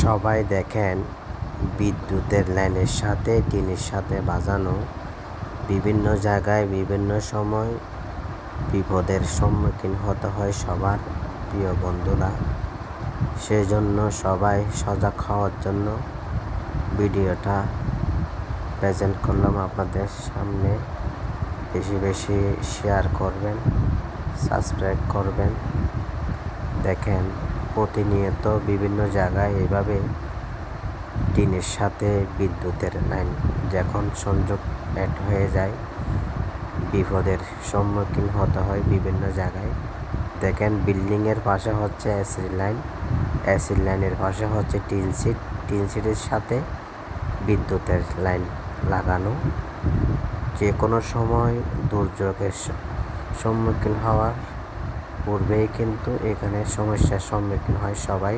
সবাই দেখেন বিদ্যুতের লাইনের সাথে টিনের সাথে বাঁধানো বিভিন্ন জায়গায় বিভিন্ন সময় বিপদের সম্মুখীন হতে হয় সবার প্রিয় বন্ধুরা। সেজন্য সবাই সজাগ হওয়ার জন্য ভিডিওটা প্রেজেন্ট করলাম আপনাদের সামনে। বেশি বেশি শেয়ার করবেন, সাবস্ক্রাইব করবেন। দেখেন প্রতিনিয়ত বিভিন্ন জায়গায় এভাবে টিনের সাথে বিদ্যুতের লাইন যখন সংযোগ অ্যাড হয়ে যায় বিপদের সম্মুখীন হতে হয় বিভিন্ন জায়গায়। দেখেন বিল্ডিংয়ের পাশে হচ্ছে এসির লাইনের পাশে হচ্ছে টিন সিটের সাথে বিদ্যুতের লাইন লাগানো। যে কোনো সময় দুর্যোগের সম্মুখীন হওয়ার পূর্বেই কিন্তু এখানে সমস্যার সম্মুখীন হয় সবাই।